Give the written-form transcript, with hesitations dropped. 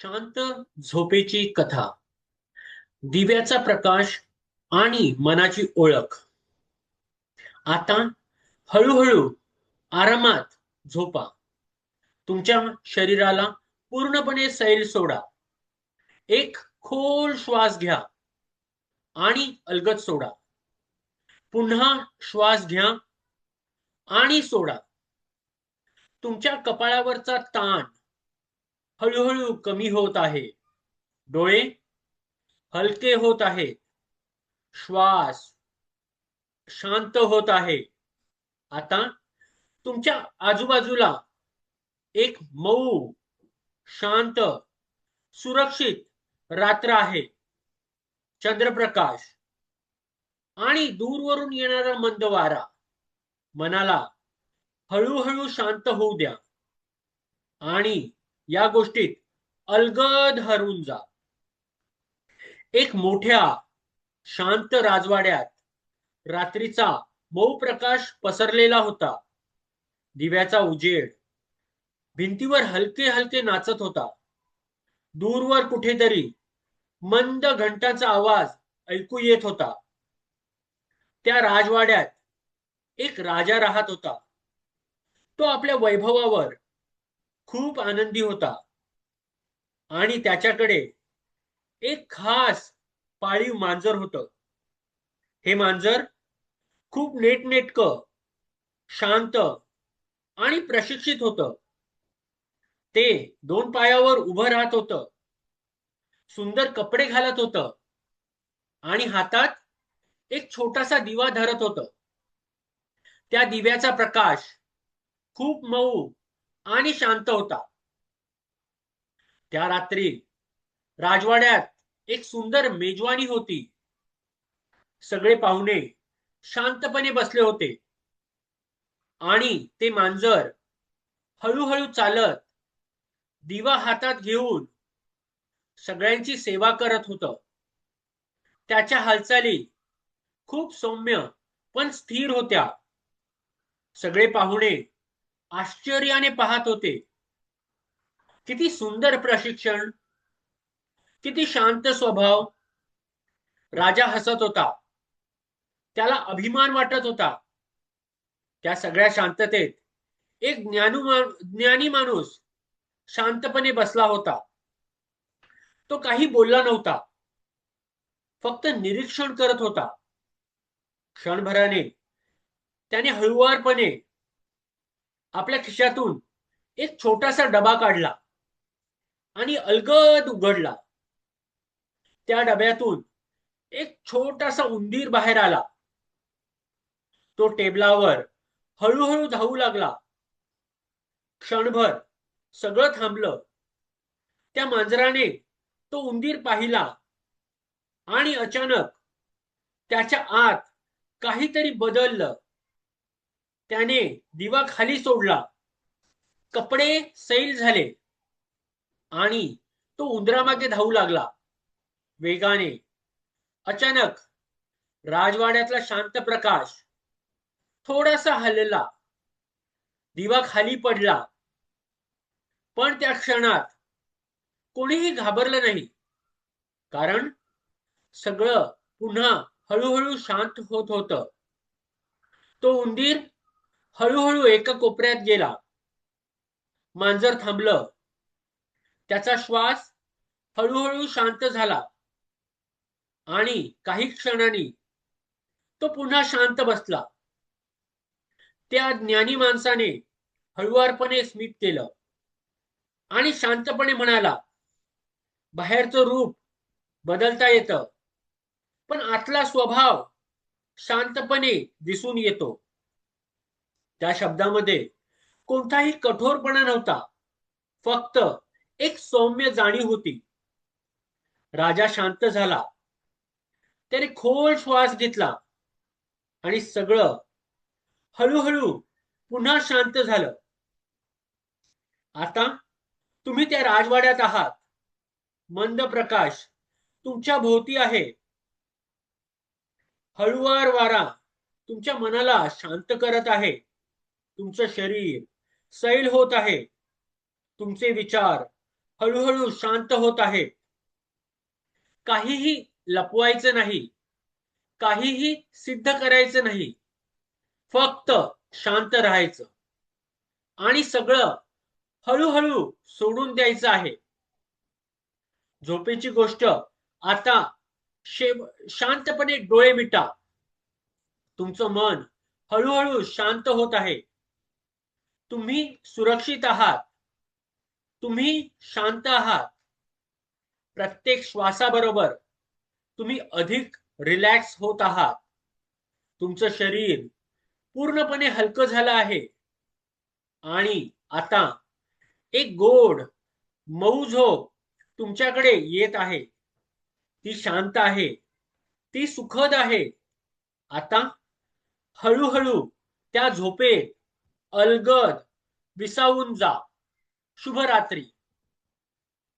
शांत झोपेची कथा. दिव्याचा प्रकाश आणि मनाची ओळख. आता हळूहळू आरामात झोपा. तुमच्या शरीराला पूर्णपणे सैल सोडा. एक खोल श्वास घ्या आणि अलगद सोडा. पुन्हा श्वास घ्या आणि सोडा. तुमच्या कपाळावरचा ताण हळूहळू कमी होत आहे. डोळे हलके होत आहेत. श्वास शांत होत आहे. आता तुमच्या आजूबाजूला एक मऊ, शांत, सुरक्षित रात्र आहे. चंद्रप्रकाश आणि दूरवरून येणारा मंद वारा मनाला हळूहळू शांत होऊ द्या आणि या गोष्टीत अलगद हरवून जा. एक मोठ्या शांत राजवाड्यात रात्रीचा मऊ प्रकाश पसरलेला होता. दिव्याचा उजेड भिंतीवर हलके हलके नाचत होता. दूरवर कुठेतरी मंद घंटाचा आवाज ऐकू येत होता. त्या राजवाड्यात एक राजा राहत होता. तो आपल्या वैभवावर खूप आनंदी होता आणि त्याच्याकडे एक खास पाळीव मांजर होतं. हे मांजर खूप नेटनेटकं, शांत आणि प्रशिक्षित होतं. ते दोन पायावर उभं राहत होतं, सुंदर कपडे घालत होतं आणि हातात एक छोटासा दिवा धरत होतं. त्या दिव्याचा प्रकाश खूप मऊ आणि शांत होता. त्या रात्री राजवाड्यात एक सुंदर मेजवानी होती. सगळे पाहुणे शांतपणे बसले होते आणि ते मांजर हळूहळू चालत दिवा हातात घेऊन सगळ्यांची सेवा करत होतं. त्याच्या हालचाली खूप सौम्य पण स्थिर होत्या. सगळे पाहुणे आश्चर्याने पाहत होते. किती सुंदर प्रशिक्षण, किती शांत स्वभाव. राजा हसत होता. त्याला अभिमान वाटत होता. त्या सगळ्या शांततेत एक ज्ञानी माणूस शांतपणे बसला होता. तो काही बोलला नव्हता, फक्त निरीक्षण करत होता. क्षणभराने त्याने हळुवारपणे आपल्या खिशातून एक छोटासा डबा काढला आणि अलगद उघडला. त्या डब्यातून एक छोटासा उंदीर बाहेर आला. तो टेबलावर हळूहळू धावू लागला. क्षणभर सगळं थांबलं. त्या मांजराने तो उंदीर पाहिला आणि अचानक त्याच्या आत काहीतरी बदललं. त्याने दिवा खाली सोडला. कपडे सैल झाले आणि तो उंदरामागे धावू लागला. वेगाने. अचानक राजवाड्यातला शांत प्रकाश थोडासा हलला. दिवा खाली पडला. पण त्या क्षणात कोणीही घाबरलं नाही, कारण सगळं पुन्हा हळूहळू शांत होत होतं. तो उंदीर हळूहळू एका कोपऱ्यात गेला. मांजर थांबलं. त्याचा श्वास हळूहळू शांत झाला आणि काही क्षणांनी तो पुन्हा शांत बसला. त्या ज्ञानी माणसाने हळुवारपणे स्मित केलं आणि शांतपणे म्हणाला, बाहेरचं रूप बदलता येतं, पण आतला स्वभाव शांतपणे दिसून येतो. त्या शब्दामध्ये कोणताही कठोरपणा नव्हता, फक्त एक सौम्य जाणीव होती. राजा शांत झाला. त्याने खोल श्वास घेतला आणि सगळं हळूहळू पुन्हा शांत झालं. आता तुम्ही त्या राजवाड्यात आहात. मंद प्रकाश तुमच्या भोवती आहे. हळुवार वारा तुमच्या मनाला शांत करत आहे. तुमचं शरीर सैल होत आहे. तुमचे विचार हळूहळू शांत होत आहे. काहीही लपवायचं नाही, काहीही सिद्ध करायचं नाही, फक्त शांत राहायचं आणि सगळं हळूहळू सोडून द्यायचं आहे. झोपेची गोष्ट आता शांतपणे डोळे मिटा. तुमचं मन हळूहळू शांत होत आहे. तुम्ही सुरक्षित आहात. तुम्ही शांत आहात. प्रत्येक श्वासाबरोबर तुम्ही अधिक रिलॅक्स होत आहात. तुमचं शरीर पूर्णपणे हलकं झालं आहे आणि आता एक गोड मऊ झोप तुमच्याकडे येत आहे. ती शांत आहे, ती सुखद आहे. आता हळूहळू त्या झोपेत अलगद विसावून जा. शुभरात्री.